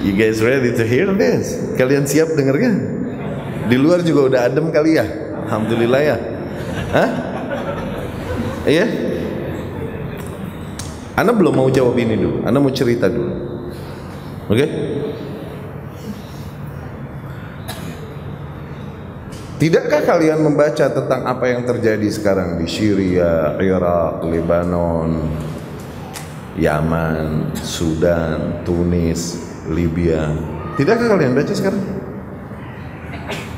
You guys ready to hear this? Kalian siap dengarnya? Di luar juga udah adem kali ya? Alhamdulillah ya. Hah? Iya? Ana belum mau jawab ini dulu. Ana mau cerita dulu. Oke? Tidakkah kalian membaca tentang apa yang terjadi sekarang di Syria, Irak, Lebanon, Yaman, Sudan, Tunis, Libya? Tidakkah kalian baca sekarang?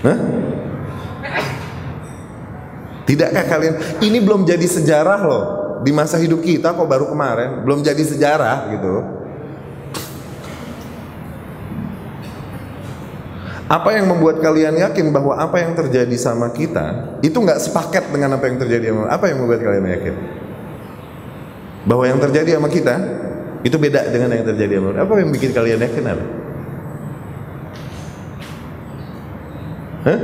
Hah? Tidakkah kalian? Ini belum jadi sejarah loh. Di masa hidup kita kok baru kemarin. Belum jadi sejarah gitu. Apa yang membuat kalian yakin bahwa apa yang terjadi sama kita itu nggak sepaket dengan apa yang terjadi sama? Apa yang membuat kalian yakin bahwa yang terjadi sama kita itu beda dengan yang terjadi sama? Apa yang bikin kalian yakin apa? Hah?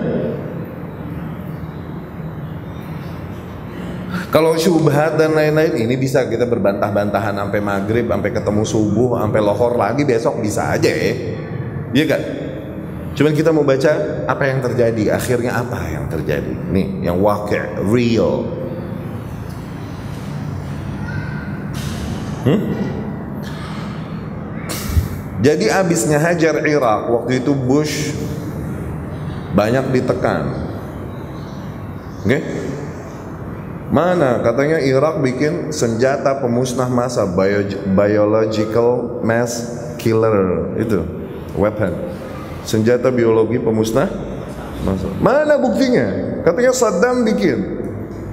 Kalau syubhat dan lain-lain ini bisa kita berbantah-bantahan sampai maghrib, sampai ketemu subuh, sampai lohor lagi besok bisa aja ya. Iya kan? Cuman kita mau baca apa yang terjadi, akhirnya apa yang terjadi. Nih, yang waqi', real. Jadi abisnya hajar Irak, waktu itu Bush banyak ditekan. Oke? Mana katanya Irak bikin senjata pemusnah massa, biological mass killer itu, weapon. Senjata biologi pemusnah massa. Mana buktinya? Katanya Saddam bikin.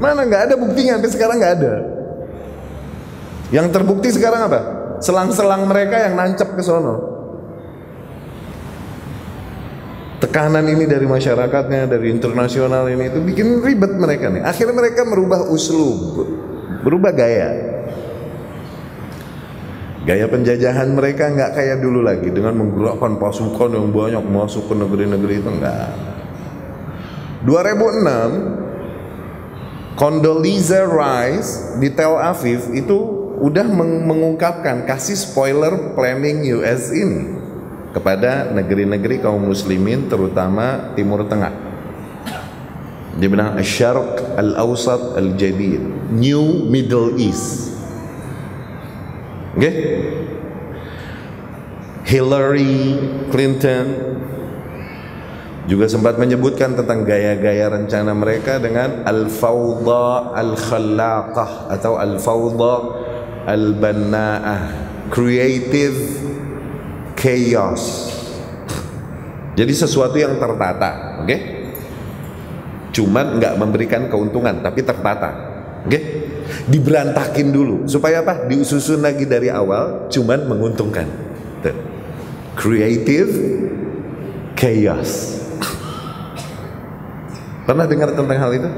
Mana? Nggak ada buktinya, sampai sekarang nggak ada. Yang terbukti sekarang apa? Selang-selang mereka yang nancep ke sono. Tekanan ini dari masyarakatnya, dari internasional ini itu bikin ribet mereka nih. Akhirnya mereka merubah uslub, berubah gaya. Gaya penjajahan mereka nggak kayak dulu lagi dengan menggerakkan pasukan yang banyak masuk ke negeri-negeri itu, enggak. 2006 Condoleezza Rice di Tel Aviv itu udah mengungkapkan, kasih spoiler planning US ini kepada negeri-negeri kaum muslimin terutama Timur Tengah. Dia bilang Asy-Syarq Al-Awsat Al-Jadid, New Middle East. Oke? Hillary Clinton juga sempat menyebutkan tentang gaya-gaya rencana mereka dengan al-fawda al-khallaqah atau al-fawda al-banna'ah, creative chaos. Jadi sesuatu yang tertata, oke? Cuman nggak memberikan keuntungan, tapi tertata, oke? Diberantakin dulu supaya apa? Disusun lagi dari awal, cuman menguntungkan. Tuh. Creative chaos. Pernah dengar tentang hal itu?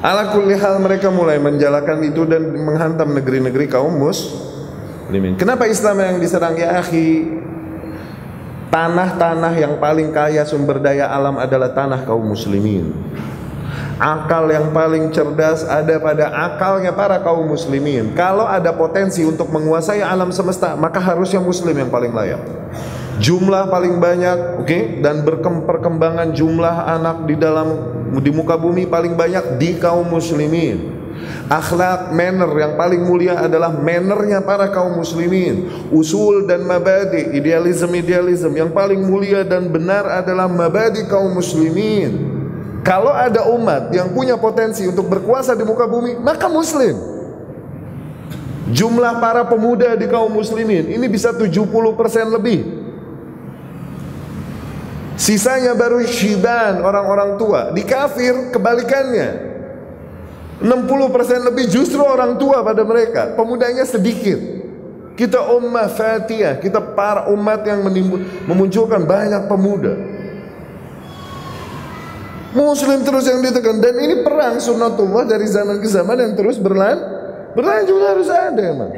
Ala kulli hal mereka mulai menjalankan itu dan menghantam negeri-negeri kaum muslimin. Kenapa Islam yang diserang ya akhi? Tanah-tanah yang paling kaya sumber daya alam adalah tanah kaum muslimin. Akal yang paling cerdas ada pada akalnya para kaum muslimin. Kalau ada potensi untuk menguasai alam semesta, maka harusnya muslim yang paling layak. Jumlah paling banyak, oke, dan perkembangan jumlah anak di muka bumi paling banyak di kaum muslimin. Akhlak, manner yang paling mulia adalah mannernya para kaum muslimin. Usul dan mabadi, idealisme yang paling mulia dan benar adalah mabadi kaum muslimin. Kalau ada umat yang punya potensi untuk berkuasa di muka bumi, maka muslim. Jumlah para pemuda di kaum muslimin ini bisa 70% lebih. Sisanya baru syiban, orang-orang tua. Di kafir kebalikannya, 60% lebih justru orang tua pada mereka, pemudanya sedikit. Kita ummah fatiyah, kita para umat yang memunculkan banyak pemuda. Muslim terus yang ditekan, dan ini perang sunnatullah dari zaman ke zaman yang terus berlanjut, harus ada emang.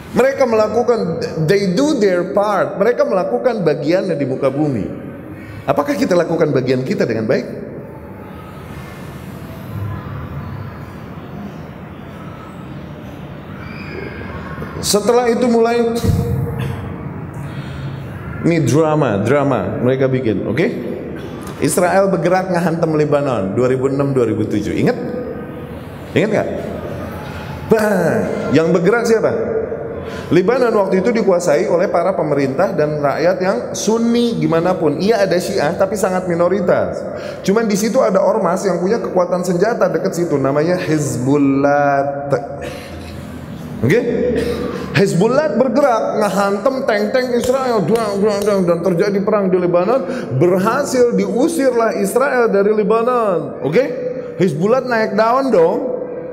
Mereka melakukan, they do their part, mereka melakukan bagiannya di muka bumi. Apakah kita lakukan bagian kita dengan baik? Setelah itu mulai ini drama mereka bikin, oke? Israel bergerak ngehantam Lebanon 2006-2007. Ingat nggak? Yang bergerak siapa? Lebanon waktu itu dikuasai oleh para pemerintah dan rakyat yang Sunni gimana pun. Iya ada Syiah tapi sangat minoritas. Cuman di situ ada ormas yang punya kekuatan senjata dekat situ, namanya Hizbullah. Oke? Hizbullah bergerak ngehantam tank-tank Israel dan terjadi perang di Lebanon. Berhasil diusirlah Israel dari Lebanon. Oke? Hizbullah naik daun dong.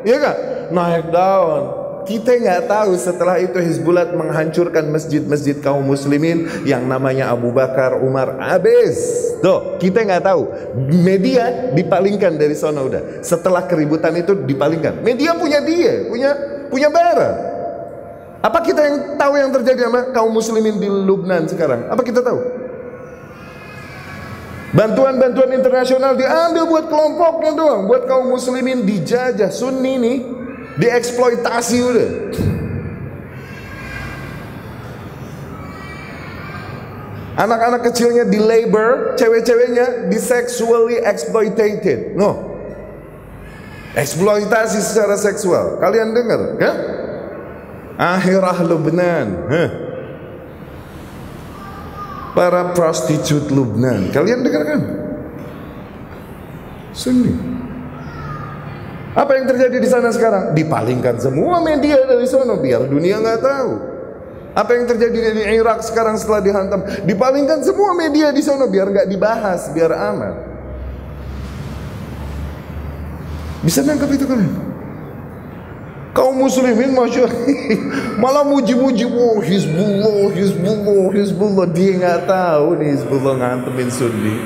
Iya gak? Naik daun. Kita nggak tahu setelah itu Hizbullah menghancurkan masjid-masjid kaum muslimin yang namanya Abu Bakar, Umar, habis. Tuh, kita nggak tahu. Media dipalingkan dari sana udah. Setelah keributan itu dipalingkan. Media punya dia, punya bara. Apa kita yang tahu yang terjadi sama kaum muslimin di Lubnan sekarang? Apa kita tahu? Bantuan-bantuan internasional diambil buat kelompoknya doang, buat kaum muslimin dijajah. Sunni nih dieksploitasi udah. Anak-anak kecilnya di labor, cewek-ceweknya di sexually exploited. No, eksploitasi secara seksual. Kalian dengar kan? Akhirah Lubnan, para prostitut Lubnan. Kalian dengar kan? Sunni. Apa yang terjadi di sana sekarang? Dipalingkan semua media dari sana biar dunia nggak tahu. Apa yang terjadi di Irak sekarang setelah dihantam? Dipalingkan semua media di sana biar nggak dibahas, biar aman. Bisa nangkap itu kan? Kaum muslimin malah muji-muji, oh Hizbullah. Dia nggak tahu nih Hizbullah ngantemin Sunni.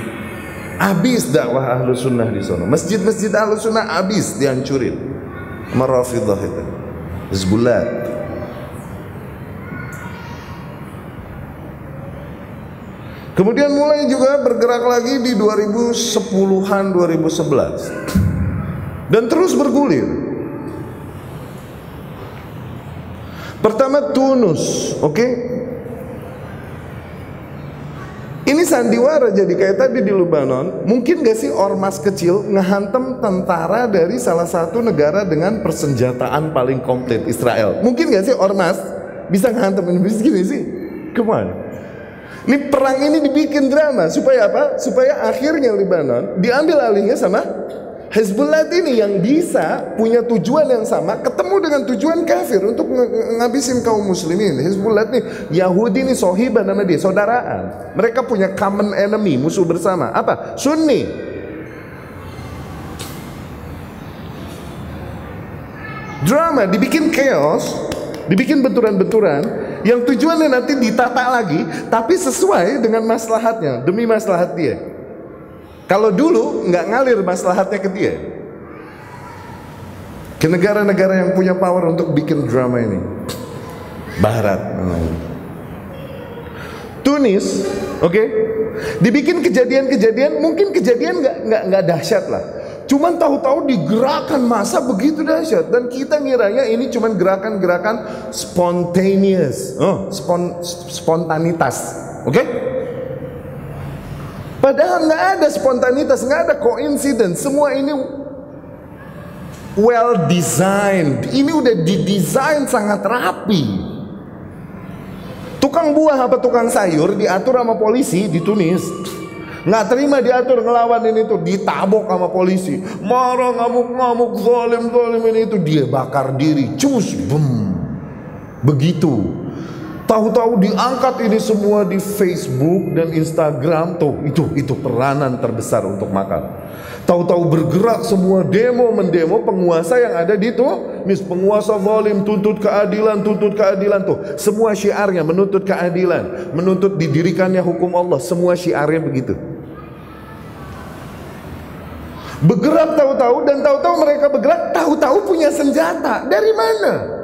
Habis dakwah ahlu sunnah di sana. Masjid-masjid ahlu sunnah habis dihancurin sama Rafidah itu, Hizbullah. Kemudian mulai juga bergerak lagi di 2010-an, 2011 dan terus bergulir. Pertama Tunus, oke? Ini sandiwara jadi kayak tadi di Lebanon. Mungkin gak sih ormas kecil ngehantam tentara dari salah satu negara dengan persenjataan paling komplit, Israel? Mungkin gak sih ormas bisa ngehantam ini gini sih? Kemana? Ini perang ini dibikin drama supaya apa? Supaya akhirnya Lebanon diambil alihnya sama Hizbullah ini yang bisa punya tujuan yang sama, ketemu dengan tujuan kafir untuk ngabisin kaum muslimin. Hizbullah nih, Yahudi nih sohibah nama dia, saudaraan. Mereka punya common enemy, musuh bersama. Apa? Sunni. Drama, dibikin chaos, dibikin benturan-benturan yang tujuannya nanti ditata lagi, tapi sesuai dengan maslahatnya, demi maslahat dia. Kalau dulu nggak ngalir maslahatnya ke dia, ke negara-negara yang punya power untuk bikin drama ini. Barat, Tunis, oke, dibikin kejadian-kejadian, mungkin kejadian nggak dahsyat lah. Cuman tahu-tahu digerakkan massa begitu dahsyat dan kita ngiranya ini cuman gerakan-gerakan spontaneous, spontanitas, oke? Padahal nggak ada spontanitas, nggak ada coincidence. Semua ini well designed. Ini udah didesain sangat rapi. Tukang buah apa tukang sayur diatur sama polisi di Tunis. Nggak terima diatur ngelawan ini tuh, ditabok sama polisi. Marah ngamuk-ngamuk, zalim ini itu, dia bakar diri, cus, boom. Begitu. Tahu-tahu diangkat ini semua di Facebook dan Instagram. Tuh, itu peranan terbesar untuk makar. Tahu-tahu bergerak semua mendemo penguasa yang ada di tuh, penguasa zalim, tuntut keadilan tuh. Semua syiarnya menuntut keadilan, menuntut didirikannya hukum Allah, semua syiarnya begitu. Bergerak tahu-tahu mereka bergerak tahu-tahu punya senjata. Dari mana?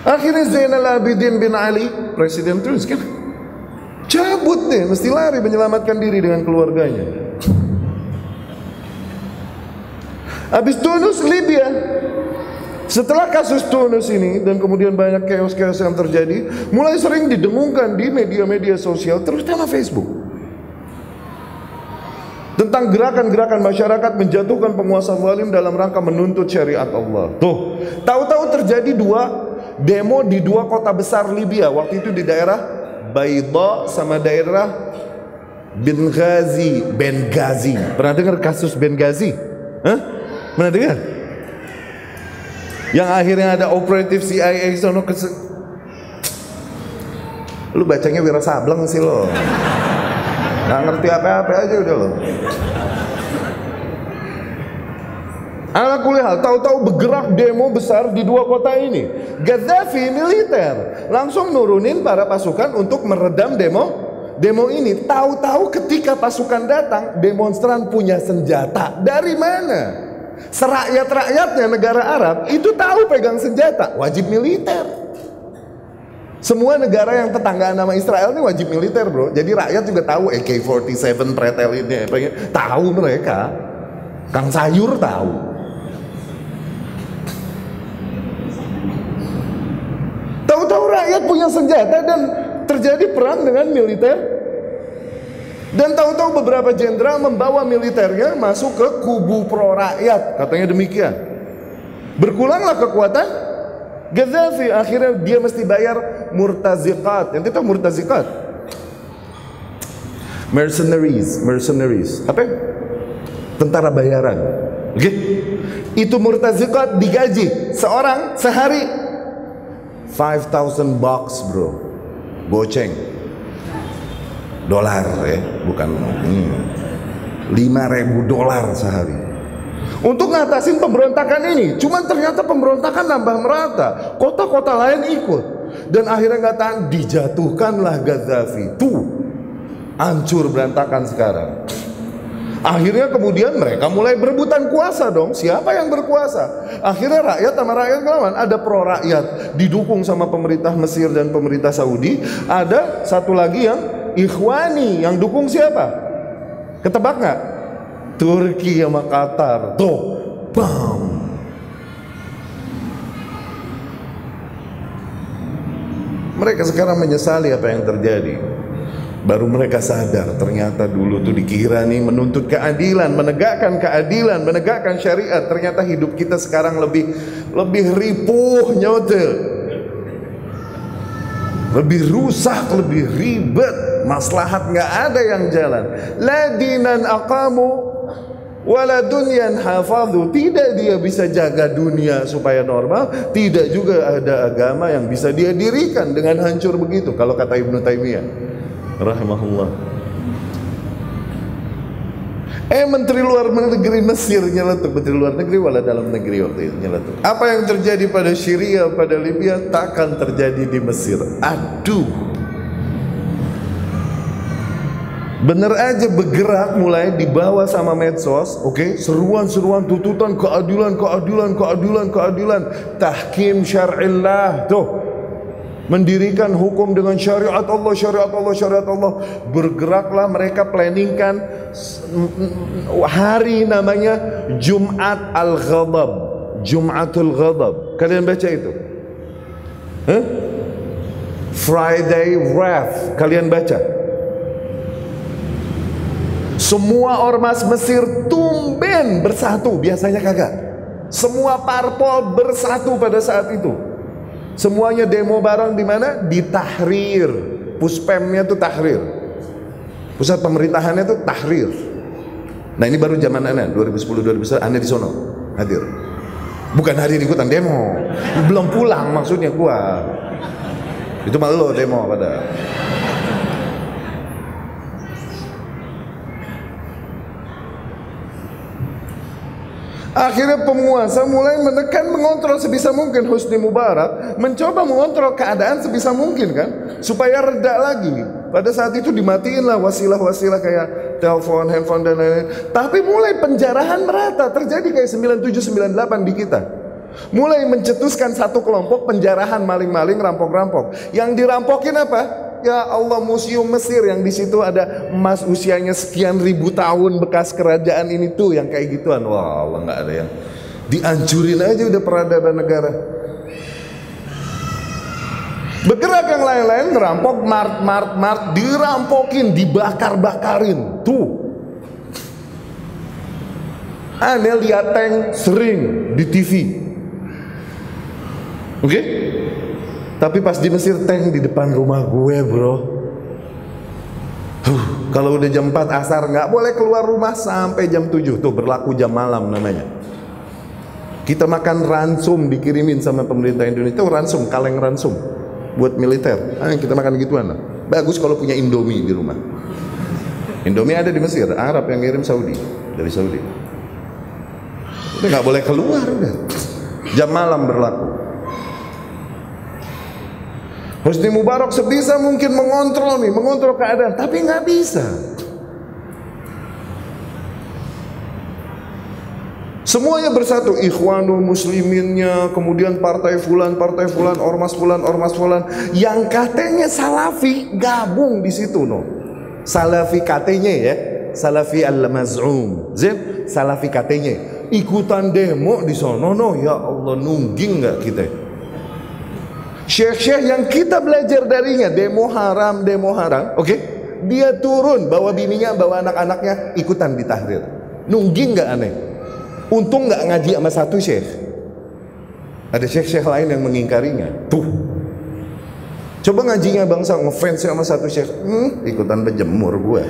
Akhirnya Zainal Abidin bin Ali, presiden Tunis kan, cabut deh, mesti lari menyelamatkan diri dengan keluarganya. Habis Tunus, Libya. Setelah kasus Tunus ini dan kemudian banyak chaos-chaos yang terjadi, mulai sering didengungkan di media-media sosial, terutama Facebook, tentang gerakan-gerakan masyarakat menjatuhkan penguasa zalim dalam rangka menuntut syariat Allah. Tuh, tahu-tahu terjadi dua demo di dua kota besar Libya. Waktu itu di daerah Bayda sama daerah Benghazi. Pernah dengar kasus Benghazi? Hah? Pernah dengar? Yang akhirnya ada operatif CIA sono lu bacanya Wira Sableng sih lo. Nggak ngerti apa-apa aja udah lo. Ala kulli hal, tahu-tahu bergerak demo besar di dua kota ini. Gaddafi militer langsung nurunin para pasukan untuk meredam demo ini. Tahu-tahu ketika pasukan datang, demonstran punya senjata. Dari mana? Serakyat-rakyatnya negara Arab itu tahu pegang senjata, wajib militer. Semua negara yang tetanggaan sama Israel ini wajib militer, bro. Jadi rakyat juga tahu AK-47 pretel ini, tahu mereka. Kang Sayur tahu. Tahu-tahu rakyat punya senjata dan terjadi perang dengan militer. Dan tahu-tahu beberapa jenderal membawa militernya masuk ke kubu pro rakyat, katanya demikian. Berkuranglah kekuatan Gaddafi, akhirnya dia mesti bayar murtaziqat. Yang kita murtaziqat, mercenaries, apa? Tentara bayaran. Oke? Itu murtaziqat digaji seorang sehari 5,000 bucks, bro. Goceng. Dolar ya, bukan 5.000 dolar sehari untuk ngatasin pemberontakan ini. Cuman ternyata pemberontakan nambah merata, kota-kota lain ikut, dan akhirnya nggak tahan dijatuhkanlah Gaddafi. Tuh hancur berantakan sekarang. Akhirnya kemudian mereka mulai berebutan kuasa dong. Siapa yang berkuasa? Akhirnya rakyat sama rakyat ngelawan. Ada pro rakyat didukung sama pemerintah Mesir dan pemerintah Saudi. Ada satu lagi yang Ikhwani, yang dukung siapa? Ketebak nggak? Turki sama Qatar. Tuh, bam. Mereka sekarang menyesali apa yang terjadi. Baru mereka sadar ternyata dulu tuh dikira nih menuntut keadilan, menegakkan keadilan, menegakkan syariat. Ternyata hidup kita sekarang lebih ripuh nyote, lebih rusak, lebih ribet. Maslahat nggak ada yang jalan. La dinan aqamu wala dunyan hafadhu. Tidak dia bisa jaga dunia supaya normal, tidak juga ada agama yang bisa dia dirikan dengan hancur begitu. Kalau kata Ibnu Taimiyah rahimahullah. Menteri luar negeri Mesir nyeletuk, menteri luar negeri wala dalam negeri waktu itu nyeletuk. Apa yang terjadi pada Syria, pada Libya takkan terjadi di Mesir. Aduh. Bener aja bergerak mulai dibawa sama medsos, oke? Seruan-seruan tuntutan keadilan, tahkim syar'illah, tuh. Mendirikan hukum dengan syariat Allah. Bergeraklah mereka, planningkan hari namanya Jumat Al-Ghadab, Jumatul Ghadab. Kalian baca itu? Friday Wrath, kalian baca? Semua ormas Mesir tumben bersatu, biasanya kagak. Semua parpol bersatu pada saat itu. Semuanya demo bareng di mana? Di Tahrir. Puspemnya tuh Tahrir. Pusat pemerintahannya tuh Tahrir. Nah ini baru zaman Ana 2010-2011, Ana di sono hadir. Bukan hadir ikutan demo. Belum pulang maksudnya gua. Itu malah lo demo pada. Akhirnya penguasa mulai menekan, mengontrol sebisa mungkin. Husni Mubarak mencoba mengontrol keadaan sebisa mungkin kan, supaya reda lagi. Pada saat itu dimatiin lah wasilah-wasilah kayak telepon, handphone dan lain-lain. Tapi mulai penjarahan merata, terjadi kayak 97-98 di kita. Mulai mencetuskan satu kelompok penjarahan maling-maling, rampok-rampok. Yang dirampokin apa? Ya Allah, museum Mesir yang di situ ada emas usianya sekian ribu tahun bekas kerajaan ini tuh, yang kayak gituan. Wah Allah, nggak ada yang Dihancurin aja udah peradaban negara. Bergerak yang lain-lain, ngerampok mart, dirampokin, dibakar-bakarin. Tuh. Aneh lihat tank sering di TV. Oke? Tapi pas di Mesir tank di depan rumah gue, bro. Kalau udah jam 4 asar nggak boleh keluar rumah sampai jam 7. Tuh berlaku jam malam namanya. Kita makan ransum dikirimin sama pemerintah Indonesia. Itu ransum, kaleng ransum buat militer. Kita makan gituan lah. Bagus kalau punya Indomie di rumah. Indomie ada di Mesir, Arab yang ngirim Saudi, dari Saudi. Udah nggak boleh keluar udah. Jam malam berlaku. Husni Mubarak sebisa mungkin mengontrol keadaan, tapi nggak bisa. Semuanya bersatu, Ikhwanul Musliminnya, kemudian partai fulan, ormas fulan, yang katanya Salafi gabung di situ, no. Salafi katanya ya, Salafi al-maz'um, Salafi katanya ikutan demo di sono, no. Ya Allah, nungging nggak kita? Syekh-syekh yang kita belajar darinya demo haram, oke? Dia turun bawa bininya, bawa anak-anaknya ikutan di tahrir. Nungging nggak aneh? Untung nggak ngaji sama satu syekh. Ada syekh-syekh lain yang mengingkarinya. Tuh. Coba ngajinya bangsa ngefans sama satu syekh. Ikutan berjemur gue.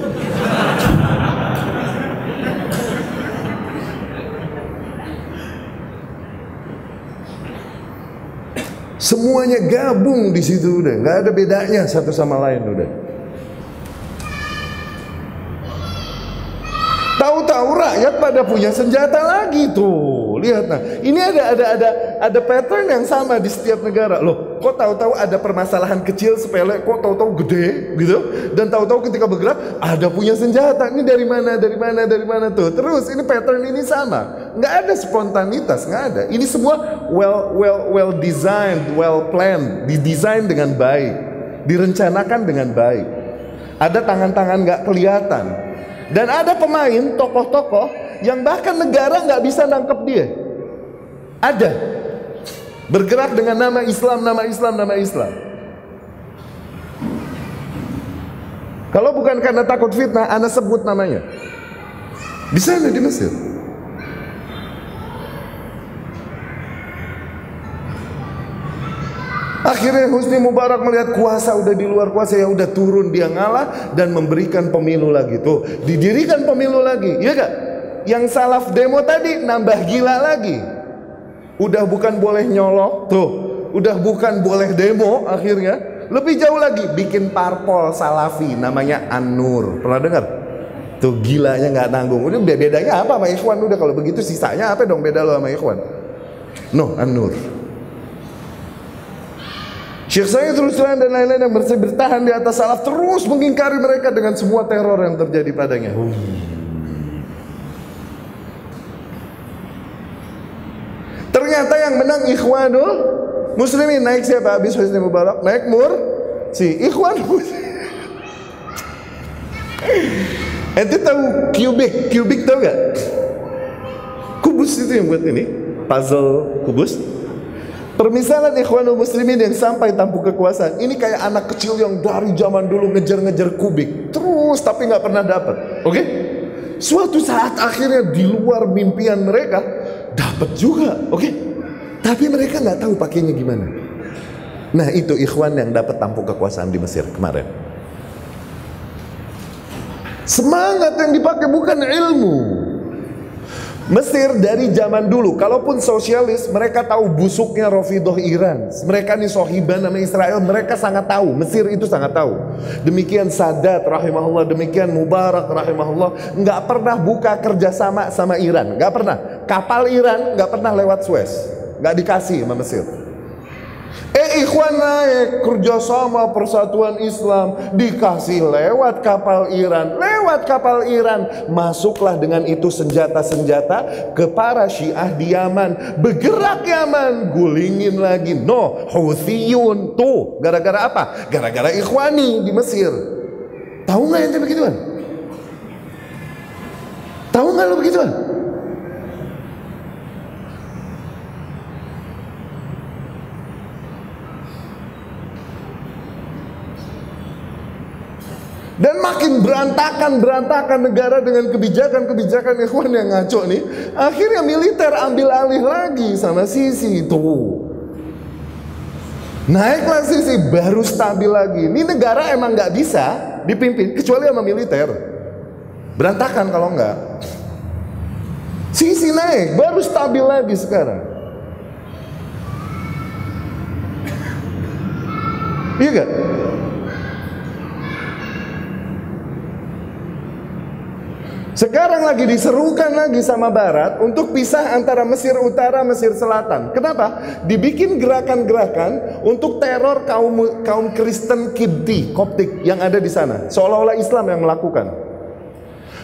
Semuanya gabung di situ udah, nggak ada bedanya satu sama lain udah. Tahu-tahu rakyat pada punya senjata lagi tuh. Lihat nah, ini ada pattern yang sama di setiap negara. Loh, kok tahu-tahu ada permasalahan kecil sepele, kok tahu-tahu gede gitu. Dan tahu-tahu ketika bergerak ada punya senjata. Ini dari mana tuh. Terus ini pattern ini sama. Nggak ada spontanitas, nggak ada. Ini semua well designed, well planned, didesain dengan baik, direncanakan dengan baik. Ada tangan-tangan nggak kelihatan. Dan ada pemain, tokoh-tokoh yang bahkan negara nggak bisa nangkep dia. Ada. Bergerak dengan nama Islam. Kalau bukan karena takut fitnah, ana sebut namanya. Di sana di Mesir. Akhirnya Husni Mubarak melihat kuasa udah di luar kuasa, ya udah turun, dia ngalah dan memberikan pemilu lagi. Tuh, didirikan pemilu lagi. Iya gak? Yang salaf demo tadi nambah gila lagi. Udah bukan boleh nyolok, tuh. Udah bukan boleh demo akhirnya. Lebih jauh lagi, bikin parpol salafi namanya An-Nur. Pernah dengar? Tuh gilanya nggak tanggung. Udah bedanya apa sama Ikhwan? Udah kalau begitu sisanya apa dong beda lo sama Ikhwan? No, An-Nur. Syekh Said terus terang dan lain-lain yang bertahan di atas salaf terus mengingkari mereka dengan semua teror yang terjadi padanya. Ternyata yang menang Ikhwanul Muslimin. Naik siapa? Habis Husni Mubarak naik si Ikhwan Muslimin. Ente tahu kubik tahu gak? Kubus itu yang buat ini puzzle kubus. Permisalan Ikhwanul Muslimin yang sampai tampuk kekuasaan. Ini kayak anak kecil yang dari zaman dulu ngejar-ngejar kubik terus tapi nggak pernah dapat. Oke? Suatu saat akhirnya di luar mimpian mereka dapat juga. Oke? Tapi mereka nggak tahu pakainya gimana. Nah itu Ikhwan yang dapat tampuk kekuasaan di Mesir kemarin. Semangat yang dipakai bukan ilmu. Mesir dari zaman dulu, kalaupun sosialis, mereka tahu busuknya Rafidhah Iran. Mereka ini sohiban sama Israel, mereka sangat tahu. Mesir itu sangat tahu. Demikian Sadat rahimahullah, demikian Mubarak rahimahullah, nggak pernah buka kerjasama sama Iran, nggak pernah. Kapal Iran nggak pernah lewat Suez, nggak dikasih sama Mesir. Ikhwan naik kerjasama persatuan Islam, dikasih lewat kapal Iran, masuklah dengan itu senjata-senjata ke para Syiah di Yaman, bergerak Yaman, gulingin lagi. No, Houthiyun tuh, gara-gara apa? Gara-gara Ikhwani di Mesir. Tahu nggak ente begituan? Tahu nggak lo begituan? Semakin berantakan negara dengan kebijakan-kebijakan ikhwan yang ngaco nih, akhirnya militer ambil alih lagi sama Sisi itu. Naiklah Sisi, baru stabil lagi. Ini negara emang nggak bisa dipimpin kecuali sama militer. Berantakan kalau nggak. Sisi naik, baru stabil lagi sekarang. Iya gak? Sekarang lagi diserukan lagi sama Barat untuk pisah antara Mesir Utara, Mesir Selatan. Kenapa? Dibikin gerakan-gerakan untuk teror kaum Kristen Kipti, Koptik yang ada di sana. Seolah-olah Islam yang melakukan.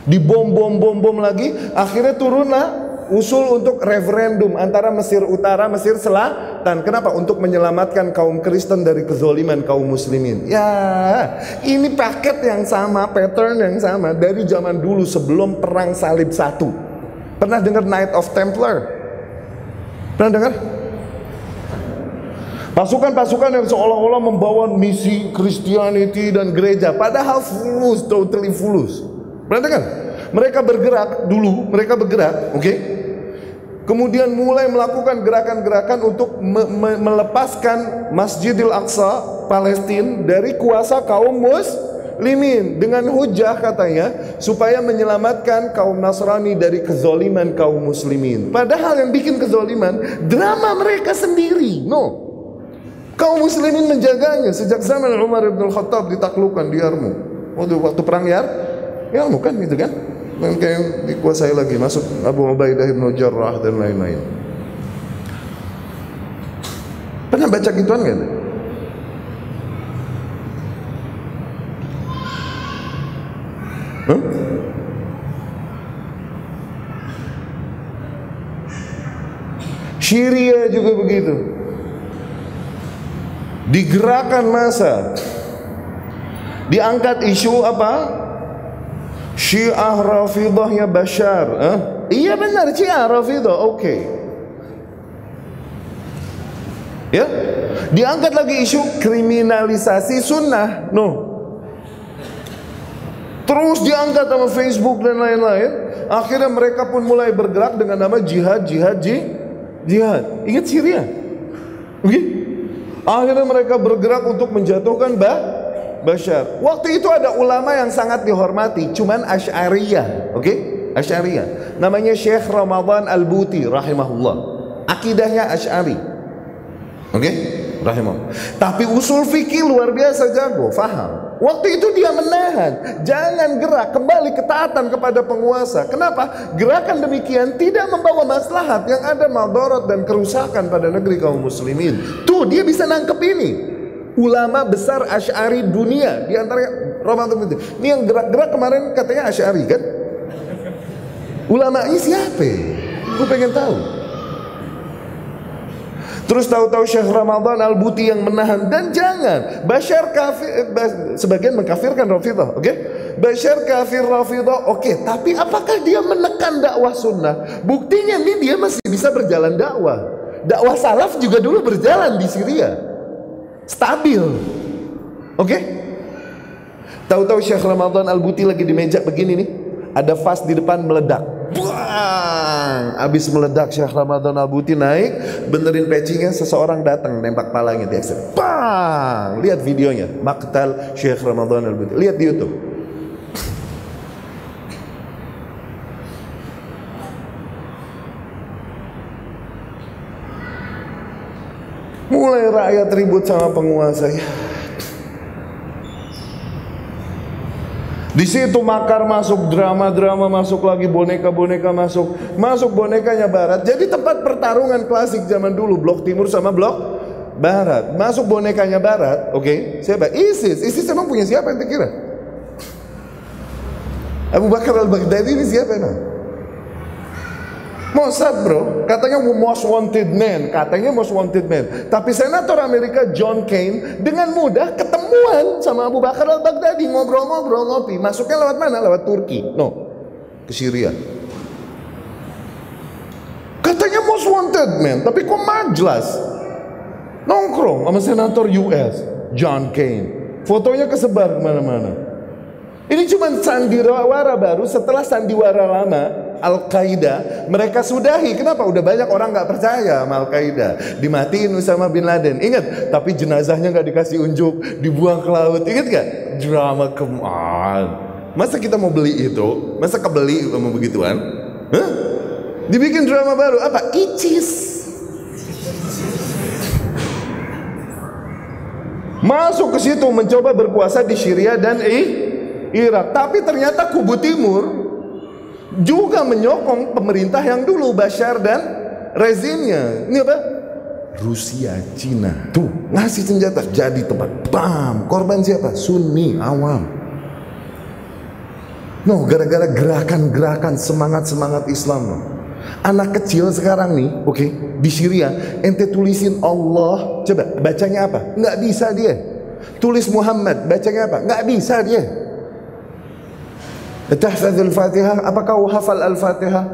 Dibom lagi, akhirnya turunlah usul untuk referendum antara Mesir Utara, Mesir Selatan. Kenapa? Untuk menyelamatkan kaum Kristen dari kezoliman kaum muslimin. Ya, ini paket yang sama, pattern yang sama dari zaman dulu sebelum perang salib 1. Pernah dengar Knight of Templar? Pernah dengar? Pasukan-pasukan yang seolah-olah membawa misi Christianity dan gereja, padahal fulus, totally fulus. Pernah dengar? Mereka bergerak dulu, oke? Kemudian mulai melakukan gerakan-gerakan untuk melepaskan Masjidil Aqsa Palestina dari kuasa kaum muslimin dengan hujah katanya supaya menyelamatkan kaum Nasrani dari kezoliman kaum muslimin. Padahal yang bikin kezoliman drama mereka sendiri. No. Kaum muslimin menjaganya sejak zaman Umar bin Khattab ditaklukkan di Yarmouk. Waktu perang Yarmouk kan gitu kan? Yang dikuasai lagi, masuk Abu Ubaidah bin Jarrah dan lain-lain. Pernah baca gituan gak? Huh? Syria juga begitu. Digerakkan massa, diangkat isu apa? Syiah Rafidahnya Bashar. Iya benar, Syiah Rafidah, oke. Ya, diangkat lagi isu kriminalisasi sunnah. No. Terus diangkat sama Facebook dan lain-lain. Akhirnya mereka pun mulai bergerak dengan nama jihad. Ingat Syria? Oke? Akhirnya mereka bergerak untuk menjatuhkan Bashar. Waktu itu ada ulama yang sangat dihormati, cuman Asy'ariyah, oke? Asy'ariyah. Namanya Syekh Ramadan Al-Buti rahimahullah. Akidahnya Asy'ari. Oke? Rahimahullah. Tapi usul fikih luar biasa jago, faham. Waktu itu dia menahan, jangan gerak, kembali ketaatan kepada penguasa. Kenapa? Gerakan demikian tidak membawa maslahat, yang ada madarat dan kerusakan pada negeri kaum muslimin. Tuh, dia bisa nangkep ini. Ulama besar Asy'ari dunia, di antaranya Ramadan itu. Ini yang gerak-gerak kemarin katanya Asy'ari kan? Ulamanya siapa? Gue pengen tahu. Terus tahu-tahu Syekh Ramadan Al-Buti yang menahan. Dan jangan Bashar kafir, sebagian mengkafirkan Rafidah, oke? Bashar kafir Rafidah, oke. Tapi apakah dia menekan dakwah sunnah? Buktinya nih dia masih bisa berjalan dakwah. Dakwah salaf juga dulu berjalan di Syria. Stabil. Oke? Tahu-tahu Syekh Ramadan Al-Buti lagi di meja begini nih, ada vas di depan meledak. Bang! Abis meledak Syekh Ramadan Al-Buti naik, benerin pecinya, seseorang datang nembak palanya di ekstrim. Bang! Lihat videonya, Maqtal Syekh Ramadan Al-Buti. Lihat di YouTube. Mulai rakyat ribut sama penguasa ya. Di situ makar masuk, drama-drama masuk lagi, boneka-boneka masuk bonekanya Barat. Jadi tempat pertarungan klasik zaman dulu, Blok Timur sama Blok Barat. Masuk bonekanya Barat, oke? Siapa? ISIS emang punya siapa yang kira? Abu Bakar al-Baghdadi ini siapa emang? Mossad bro, katanya most wanted man, Tapi senator Amerika John Kane dengan mudah ketemuan sama Abu Bakar al-Baghdadi, ngobrol-ngobrol, ngopi. Masuknya lewat mana? Lewat Turki, ke Syria. Katanya most wanted man, tapi kok majelas nongkrong sama senator US John Kane. Fotonya kesebar kemana-mana. Ini cuma sandiwara baru setelah sandiwara lama. Al-Qaeda mereka sudahi. Kenapa? Udah banyak orang nggak percaya sama Al-Qaeda. Dimatiin Usama bin Laden. Ingat, tapi jenazahnya nggak dikasih unjuk, dibuang ke laut. Ingat gak? Drama keman. Masa kita mau beli itu? Masa kebeli sama begituan? Hah? Dibikin drama baru apa? ISIS. Masuk ke situ mencoba berkuasa di Syria dan Irak. Tapi ternyata kubu timur juga menyokong pemerintah yang dulu, Bashar dan rezimnya. Ini apa? Rusia, Cina. Tuh, ngasih senjata jadi tempat bam. Korban siapa? Sunni, awam. No, gara-gara gerakan-gerakan semangat-semangat Islam. No. Anak kecil sekarang nih, oke, di Syria, ente tulisin Allah, coba bacanya apa? Nggak bisa dia. Tulis Muhammad, bacanya apa? Nggak bisa dia. Tahfadzul Fatihah, apa kau hafal Al-Fatihah?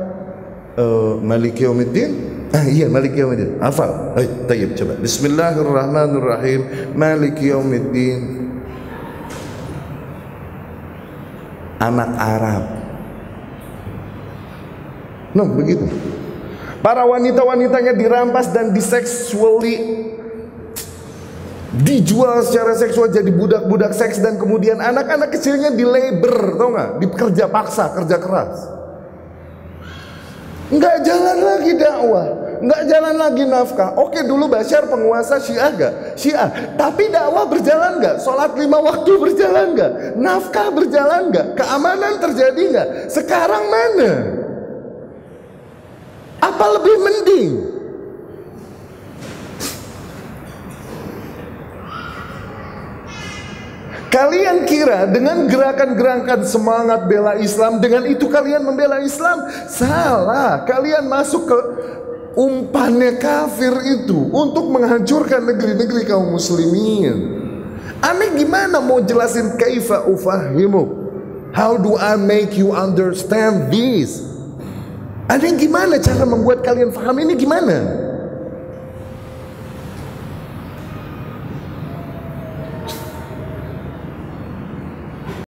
Maliki Yaumiddin? Iya, Maliki Yaumiddin. Hafal. Tayyib, coba. Bismillahirrahmanirrahim. Maliki Yaumiddin. Anak Arab. No, begitu. Para wanita-wanitanya dirampas dan diseksuali, dijual secara seksual jadi budak-budak seks, dan kemudian anak-anak kecilnya di labor, tau nggak? Dikerja paksa, kerja keras. Nggak jalan lagi dakwah, nggak jalan lagi nafkah. Oke, dulu Bashar penguasa Syiah gak? Syiah, tapi dakwah berjalan nggak? Sholat 5 waktu berjalan nggak? Nafkah berjalan nggak? Keamanan terjadi nggak? Sekarang mana? Apa lebih mending? Kalian kira dengan gerakan-gerakan semangat bela Islam, dengan itu kalian membela Islam? Salah. Kalian masuk ke umpannya kafir itu untuk menghancurkan negeri-negeri kaum muslimin. Aneh gimana mau jelasin kaifa ufahimu? How do I make you understand this? Aneh gimana cara membuat kalian paham ini gimana?